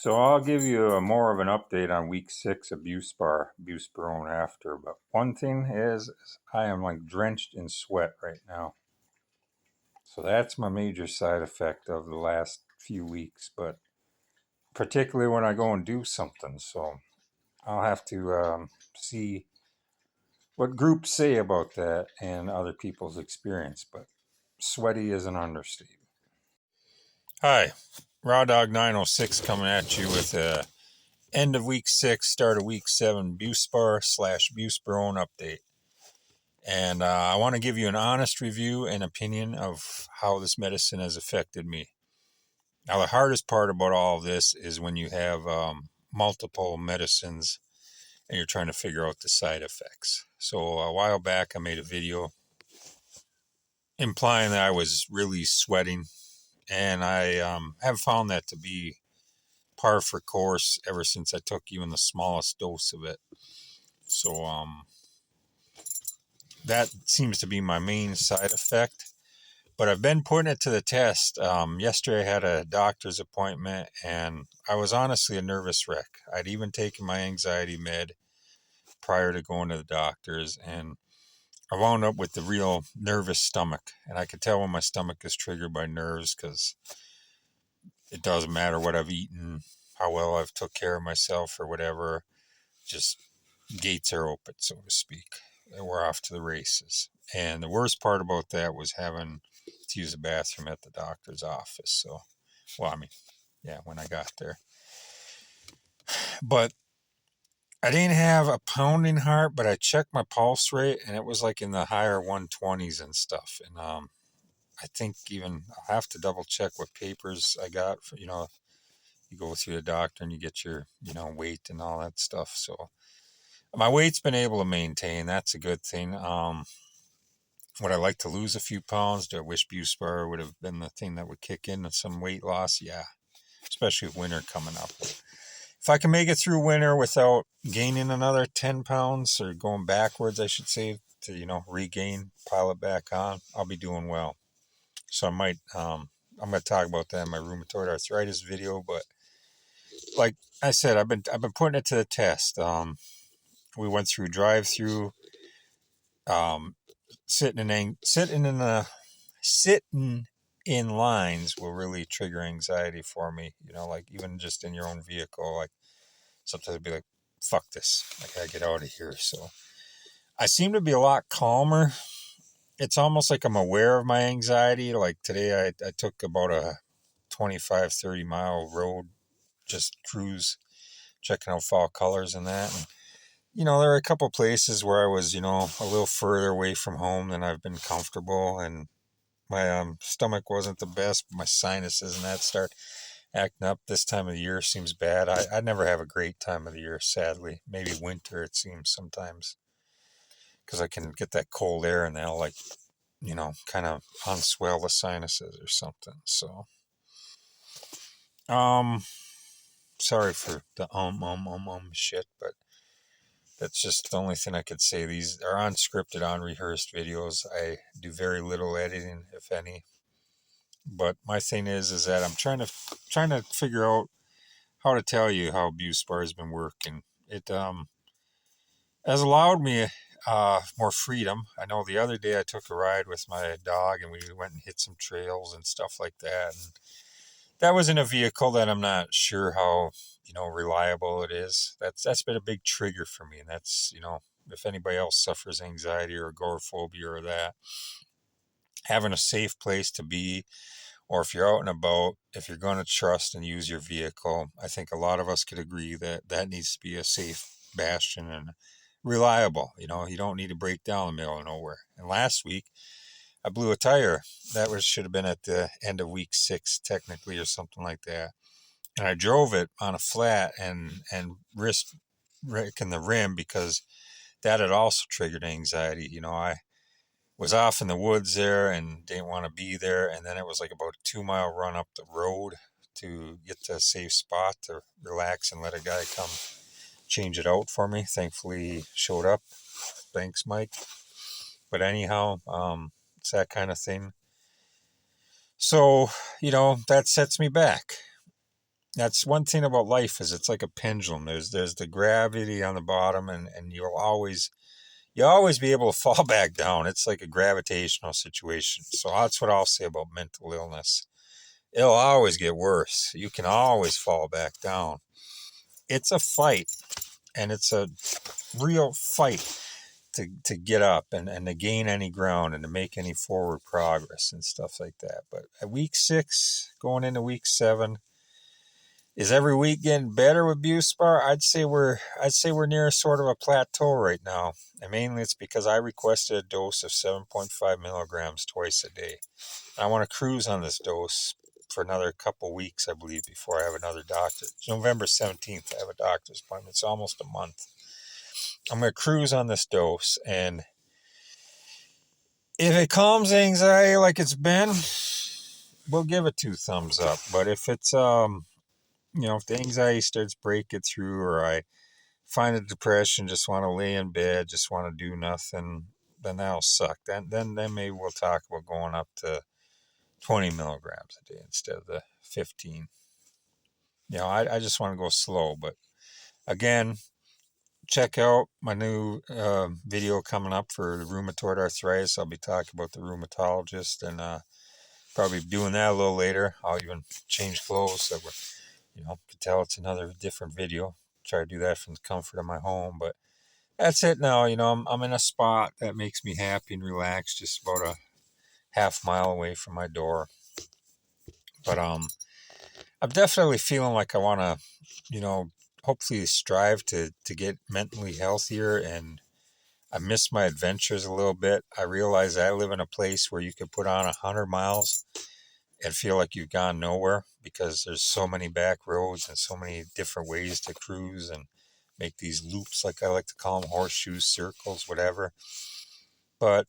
So I'll give you more of an update on week 6 of Buspirone after. But one thing is I am like drenched in sweat right now. So that's my major side effect of the last few weeks. But particularly when I go and do something. So I'll have to see what groups say about that and other people's experience. But sweaty is an understatement. Hi, Raw Dog 906 coming at you with a end of week 6, start of week 7 Buspar/Buspirone update. And I want to give you an honest review and opinion of how this medicine has affected me. Now, the hardest part about all of this is when you have multiple medicines and you're trying to figure out the side effects. So a while back, I made a video implying that I was really sweating, and I have found that to be par for course ever since I took even the smallest dose of it. So that seems to be my main side effect. But I've been putting it to the test. Yesterday I had a doctor's appointment, and I was honestly a nervous wreck. I'd even taken my anxiety med prior to going to the doctor's, and I wound up with the real nervous stomach. And I could tell when my stomach is triggered by nerves because it doesn't matter what I've eaten, how well I've took care of myself or whatever. Just gates are open, so to speak. We're off to the races. And the worst part about that was having to use the bathroom at the doctor's office. So, well, I mean, yeah, when I got there. But I didn't have a pounding heart, but I checked my pulse rate, and it was like in the higher 120s and stuff. And I think even I'll have to double check what papers I got for, you go through the doctor and you get your, weight and all that stuff. So my weight's been able to maintain. That's a good thing. Would I like to lose a few pounds? Do I wish Buspar would have been the thing that would kick in and some weight loss? Yeah, especially with winter coming up. If I can make it through winter without gaining another 10 pounds or going backwards, I should say, to, regain, pile it back on, I'll be doing well. So I might, I'm going to talk about that in my rheumatoid arthritis video. But like I said, I've been putting it to the test. We went through drive-through, um, sitting in lines will really trigger anxiety for me. Like even just in your own vehicle, like sometimes I'd be like, fuck this, I gotta get out of here. So I seem to be a lot calmer. It's almost like I'm aware of my anxiety. Like today I took about a 25-30 mile road, just cruise, checking out fall colors and that. And there are a couple places where I was, a little further away from home than I've been comfortable, and my stomach wasn't the best. My sinuses and that start acting up. This time of the year seems bad. I never have a great time of the year, sadly. Maybe winter, it seems sometimes, because I can get that cold air and that'll kind of unswell the sinuses or something. So, um, sorry for the shit, but that's just the only thing I could say. These are unscripted, unrehearsed videos. I do very little editing, if any. But my thing is that I'm trying to figure out how to tell you how Buspar has been working. It has allowed me more freedom. I know the other day I took a ride with my dog and we went and hit some trails and stuff like that. And that was in a vehicle that I'm not sure how reliable it is. That's been a big trigger for me, and that's if anybody else suffers anxiety or agoraphobia or that, having a safe place to be, or if you're out and about, if you're going to trust and use your vehicle, I think a lot of us could agree that that needs to be a safe bastion and reliable. You don't need to break down in the middle of nowhere. And last week, I blew a tire. That should have been at the end of week 6, technically, or something like that. And I drove it on a flat and risked wrecking the rim because that had also triggered anxiety. I was off in the woods there and didn't want to be there. And then it was like about a 2 mile run up the road to get to a safe spot to relax and let a guy come change it out for me. Thankfully, he showed up. Thanks, Mike. But anyhow, it's that kind of thing. So, that sets me back. That's one thing about life is it's like a pendulum. There's the gravity on the bottom, and you'll always be able to fall back down. It's like a gravitational situation. So that's what I'll say about mental illness. It'll always get worse. You can always fall back down. It's a fight, and it's a real fight to get up and to gain any ground and to make any forward progress and stuff like that. But at week 6, going into week 7, is every week getting better with Buspar? I'd say we're near sort of a plateau right now. And mainly it's because I requested a dose of 7.5 milligrams twice a day. I want to cruise on this dose for another couple weeks, I believe, before I have another doctor. November 17th, I have a doctor's appointment. It's almost a month. I'm going to cruise on this dose, and if it calms anxiety like it's been, we'll give it 2 thumbs up. But if it's if the anxiety starts breaking through, or I find a depression, just want to lay in bed, just want to do nothing, then that'll suck. Then maybe we'll talk about going up to 20 milligrams a day instead of the 15. I just want to go slow. But again, check out my new video coming up for the rheumatoid arthritis. I'll be talking about the rheumatologist, and probably doing that a little later. I'll even change clothes so you can tell it's another different video. Try to do that from the comfort of my home. But that's it now. I'm in a spot that makes me happy and relaxed, just about a half mile away from my door. But I'm definitely feeling like I want to, hopefully strive to get mentally healthier. And I miss my adventures a little bit. I realize I live in a place where you could put on 100 miles and feel like you've gone nowhere, because there's so many back roads and so many different ways to cruise and make these loops, like I like to call them, horseshoes, circles, whatever. But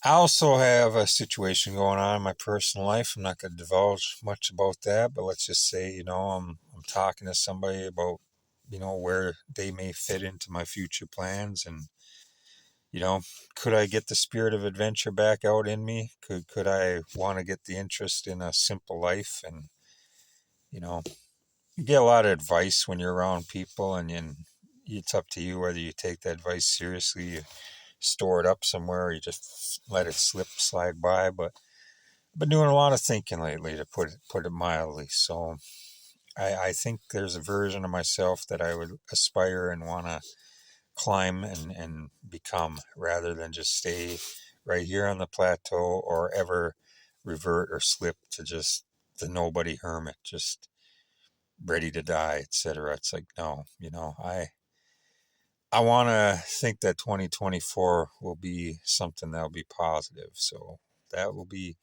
I also have a situation going on in my personal life. I'm not going to divulge much about that, but let's just say, I'm talking to somebody about, where they may fit into my future plans. And, could I get the spirit of adventure back out in me? Could I want to get the interest in a simple life? And, you know, you get a lot of advice when you're around people, and it's up to you whether you take that advice seriously, you store it up somewhere, or you just let it slide by. But I've been doing a lot of thinking lately, to put it mildly. So I think there's a version of myself that I would aspire and want to climb and become, rather than just stay right here on the plateau, or ever revert or slip to just the nobody hermit, just ready to die, etc. It's like, no, I want to think that 2024 will be something that will be positive. So that we'll be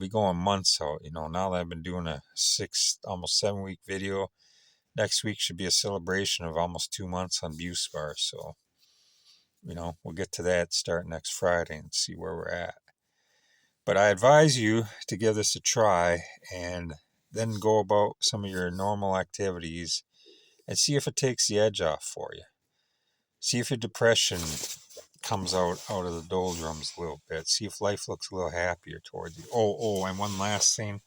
going months out. Now that I've been doing a 6, almost 7 week video, next week should be a celebration of almost 2 months on Buspar. So, we'll get to that start next Friday and see where we're at. But I advise you to give this a try, and then go about some of your normal activities and see if it takes the edge off for you. See if your depression comes out of the doldrums a little bit. See if life looks a little happier towards you. And one last thing.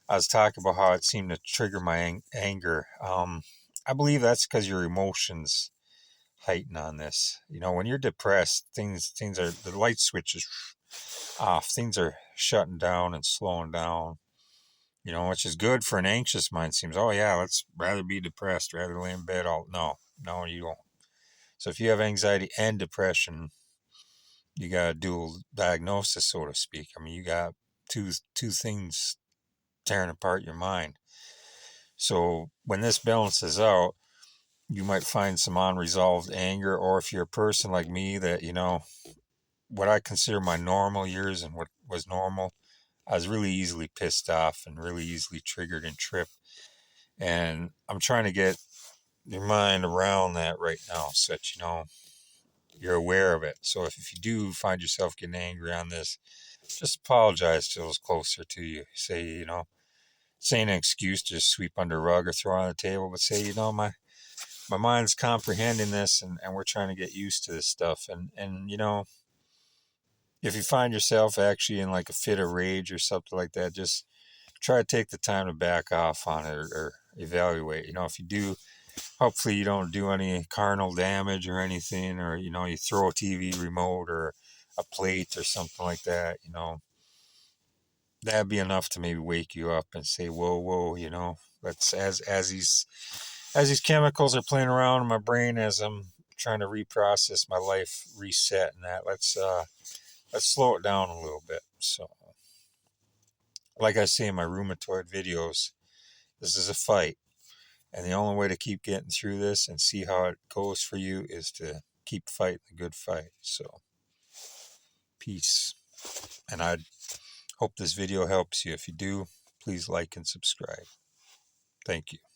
I was talking about how it seemed to trigger my anger. I believe that's because your emotions heighten on this. When you're depressed, things are, the light switch is off. Things are shutting down and slowing down. Which is good for an anxious mind. Seems, oh yeah, let's rather be depressed, rather lay in bed all. No, you don't. So if you have anxiety and depression, you got a dual diagnosis, so to speak. I mean, you got two things tearing apart your mind. So when this balances out, you might find some unresolved anger. Or if you're a person like me that, what I consider my normal years and what was normal, I was really easily pissed off and really easily triggered and tripped. And I'm trying to get your mind around that right now, so that, you're aware of it. So if you do find yourself getting angry on this, just apologize to those closer to you. Say, say an excuse to just sweep under a rug or throw on the table, but say, my mind's comprehending this, and we're trying to get used to this stuff. And if you find yourself actually in like a fit of rage or something like that, just try to take the time to back off on it, or evaluate. If you do, hopefully you don't do any carnal damage or anything, or you throw a TV remote or a plate or something like that. That'd be enough to maybe wake you up and say, whoa, whoa, let's, as these chemicals are playing around in my brain, as I'm trying to reprocess my life, reset, and that, let's slow it down a little bit. So, like I say in my rheumatoid videos, this is a fight, and the only way to keep getting through this and see how it goes for you is to keep fighting the good fight. So, peace. And I hope this video helps you. If you do, please like and subscribe. Thank you.